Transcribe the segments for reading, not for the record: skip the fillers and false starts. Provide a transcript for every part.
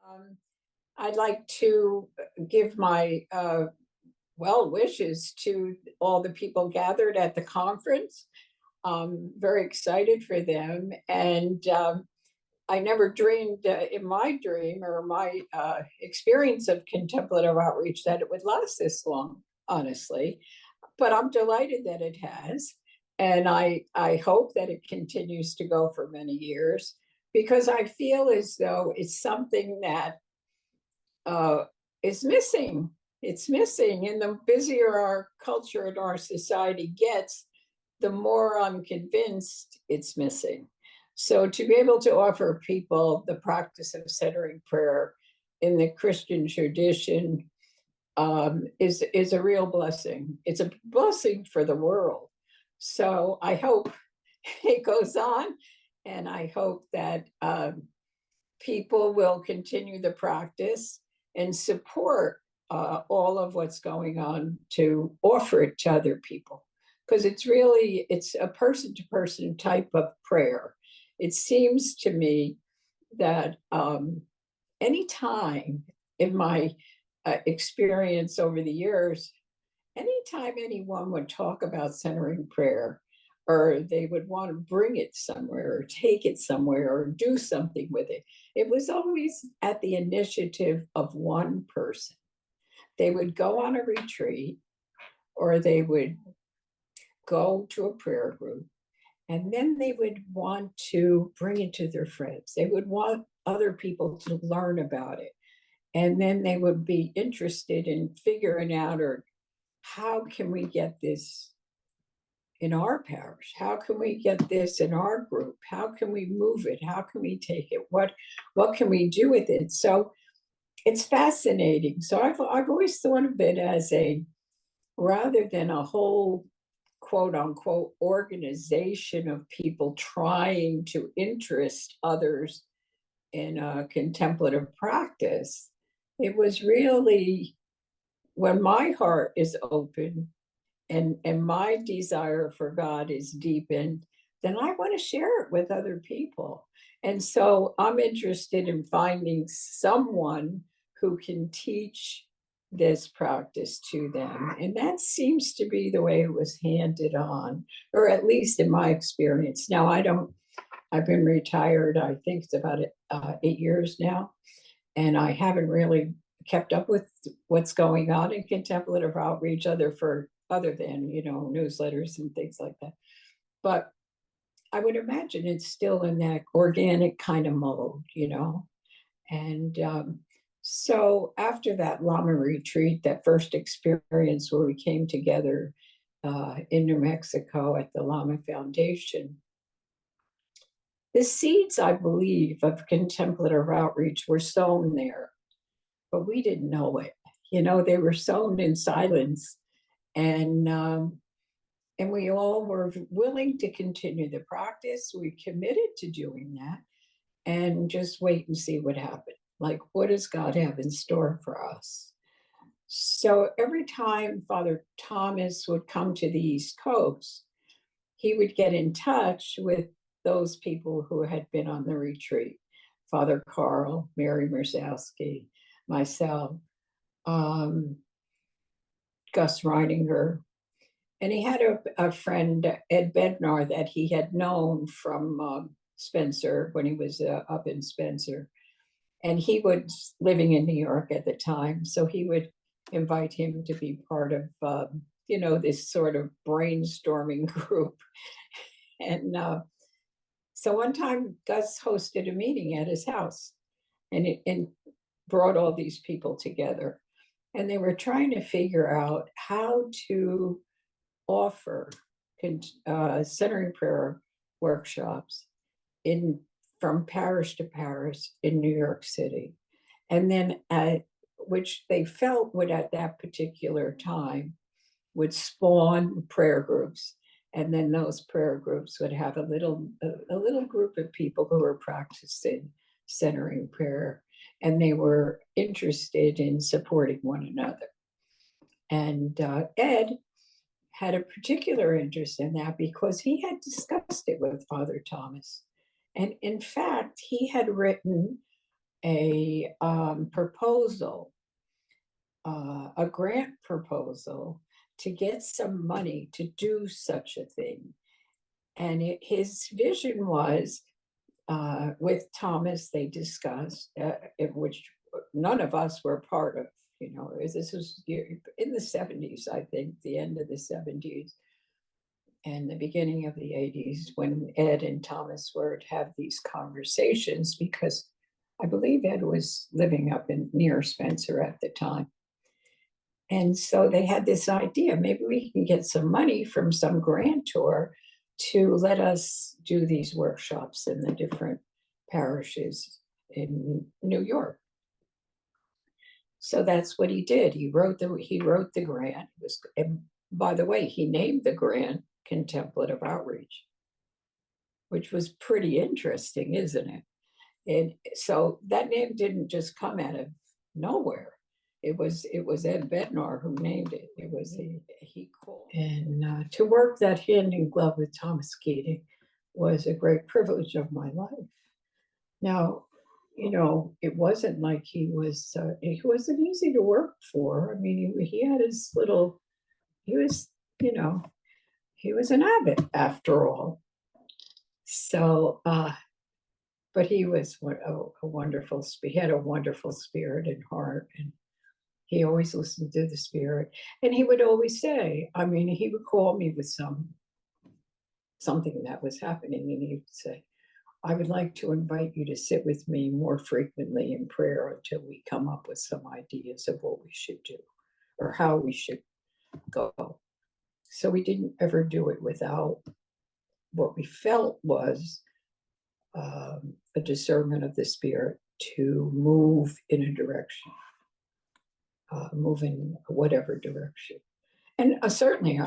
Um, I'd like to give my well wishes to all the people gathered at the conference. Very excited for them. And I never dreamed in my dream or my experience of contemplative outreach that it would last this long, honestly. But I'm delighted that it has. And I hope that it continues to go for many years because I feel as though it's something that uh, is missing. It's missing. And the busier our culture and our society gets, the more I'm convinced it's missing. So to be able to offer people the practice of centering prayer in the Christian tradition is a real blessing. It's a blessing for the world. So I hope it goes on, and I hope that people will continue the practice and support all of what's going on to offer it to other people, because it's a person-to-person type of prayer. It seems to me that anytime in my experience over the years, anytime anyone would talk about centering prayer, or they would want to bring it somewhere or take it somewhere or do something with it, it was always at the initiative of one person. They would go on a retreat or they would go to a prayer group, and then they would want to bring it to their friends. They would want other people to learn about it. And then they would be interested in figuring out, or how can we get this in our parish? How can we get this in our group? How can we move it? How can we take it? What can we do with it? So it's fascinating. So I've always thought of it as a, rather than a whole quote unquote organization of people trying to interest others in a contemplative practice, it was really when my heart is open and my desire for God is deepened, then I want to share it with other people. And so I'm interested in finding someone who can teach this practice to them. And that seems to be the way it was handed on, or at least in my experience. Now, I've been retired, I think it's about 8 years now, and I haven't really kept up with what's going on in contemplative outreach other than newsletters and things like that. But I would imagine it's still in that organic kind of mode. And so after that Lama retreat, that first experience where we came together in New Mexico at the Lama Foundation, the seeds, I believe, of contemplative outreach were sown there, but we didn't know it. They were sown in silence, and we all were willing to continue the practice. We committed to doing that, and just wait and see what happened. Like, what does God have in store for us? So every time Father Thomas would come to the East Coast, he would get in touch with those people who had been on the retreat: Father Carl, Mary Merzowski, myself, um, Gus Reininger. And he had a friend, Ed Bednar, that he had known from Spencer when he was up in Spencer. And he was living in New York at the time. So he would invite him to be part of, this sort of brainstorming group. And so one time, Gus hosted a meeting at his house, and brought all these people together. And they were trying to figure out how to offer centering prayer workshops in from parish to parish in New York City, and then which they felt would at that particular time would spawn prayer groups, and then those prayer groups would have a little group of people who were practicing centering prayer, and they were interested in supporting one another. And Ed had a particular interest in that because he had discussed it with Father Thomas. And in fact, he had written a proposal, a grant proposal to get some money to do such a thing. And his vision was, with Thomas, they discussed, which none of us were part of, this was in the 70s, I think, the end of the 70s and the beginning of the 80s, when Ed and Thomas were to have these conversations, because I believe Ed was living up near Spencer at the time. And so they had this idea, maybe we can get some money from some grantor to let us do these workshops in the different parishes in New York. So that's what he did. He wrote the grant. And by the way, he named the grant Contemplative Outreach, which was pretty interesting, isn't it? And so that name didn't just come out of nowhere. It was Ed Bednar who named it. It was he called. And to work that hand in glove with Thomas Keating was a great privilege of my life. Now, it wasn't like he wasn't easy to work for. I mean, he had his little, he was an abbot after all. So, but he was a wonderful, he had a wonderful spirit and heart, and he always listened to the Spirit. And he would always say, he would call me with something that was happening, and he would say, I would like to invite you to sit with me more frequently in prayer until we come up with some ideas of what we should do or how we should go. So we didn't ever do it without what we felt was a discernment of the Spirit to move in a direction. Move in whatever direction. And certainly,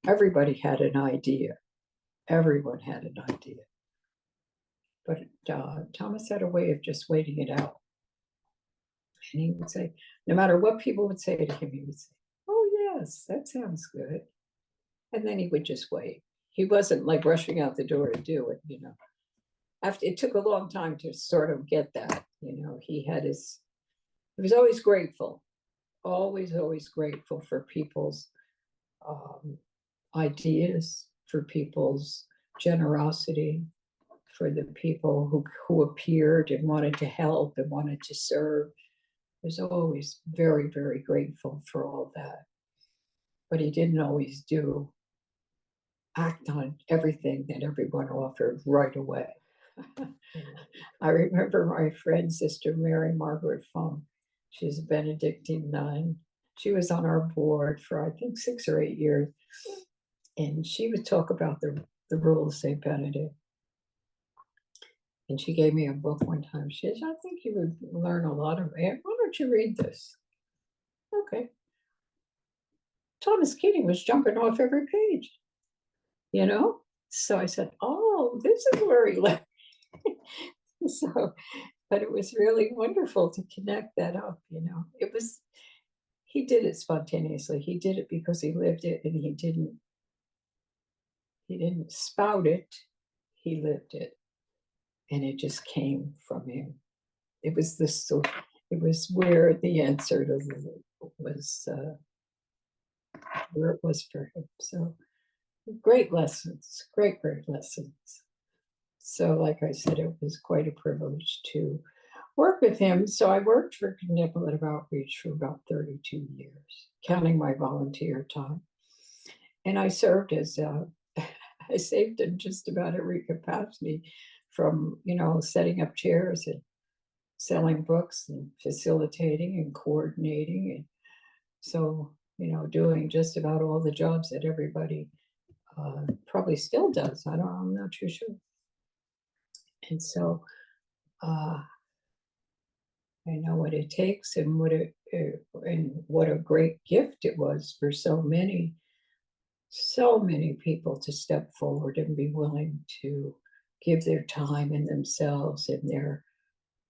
everybody had an idea. Everyone had an idea. But Thomas had a way of just waiting it out. And he would say, no matter what people would say to him, he would say, oh, yes, that sounds good. And then he would just wait. He wasn't like rushing out the door to do it, it took a long time to sort of get that, he was always grateful, always grateful for people's ideas, for people's generosity, for the people who appeared and wanted to help and wanted to serve. He was always very, very grateful for all that. But he didn't always act on everything that everyone offered right away. I remember my friend, Sister Mary Margaret Fung. She's a Benedictine nun. She was on our board for, I think, 6 or 8 years. And she would talk about the rule of St. Benedict. And she gave me a book one time. She said, I think you would learn a lot of it. Why don't you read this? Okay. Thomas Keating was jumping off every page, So I said, oh, this is where he lived. So, but it was really wonderful to connect that up, he did it spontaneously. He did it because he lived it, and he didn't spout it. He lived it, and it just came from him. It was where the answer was where it was for him. So great lessons, great lessons. So like I said, it was quite a privilege to work with him. So I worked for Contemplative Outreach for about 32 years, counting my volunteer time. And I served I saved in just about every capacity, from, setting up chairs and selling books and facilitating and coordinating. And so, doing just about all the jobs that everybody probably still does. I'm not too sure. And so I know what it takes, and what a great gift it was for so many people to step forward and be willing to give their time and themselves and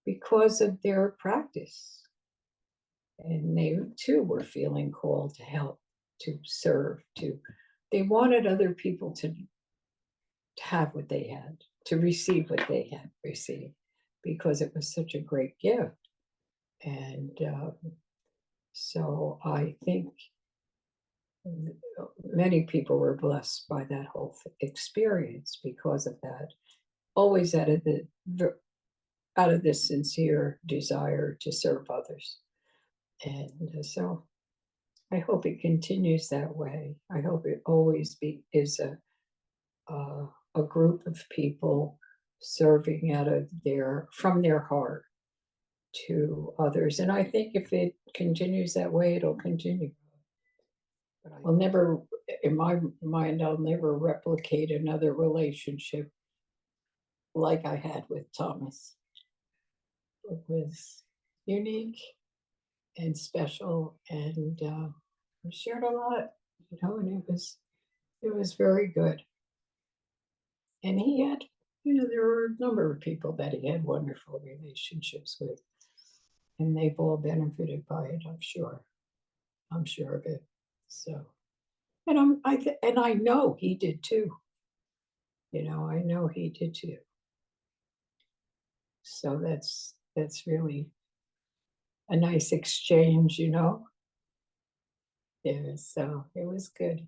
because of their practice. And they too were feeling called to help, to serve, they wanted other people to have what they had, to receive what they had received. because it was such a great gift. And so I think many people were blessed by that whole experience because of that. Always out of this sincere desire to serve others. And so I hope it continues that way. I hope it always is a group of people serving from their heart to others. And I think if it continues that way, it'll continue. I'll never, in my mind, I'll never replicate another relationship like I had with Thomas. It was unique and special, and we shared a lot, and it was very good. And he had, there were a number of people that he had wonderful relationships with, and they've all benefited by it, I'm sure. I'm sure of it. So, and I know he did too. I know he did too. So that's really a nice exchange. Yeah, so it was good.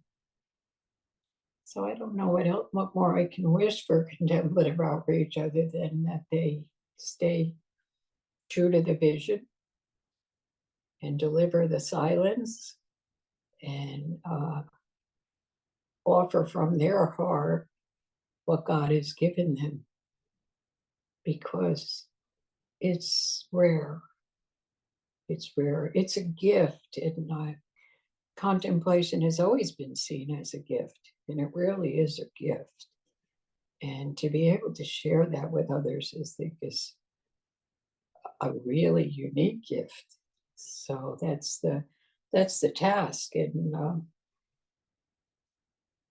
So I don't know what more I can wish for contemplative outreach other than that they stay true to the vision and deliver the silence and offer from their heart what God has given them, because it's rare. It's rare. It's a gift, and contemplation has always been seen as a gift, and it really is a gift. And to be able to share that with others, I think, is a really unique gift. So that's the task, and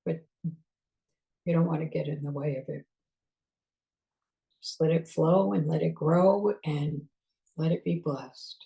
but you don't want to get in the way of it. Just let it flow and let it grow and let it be blessed.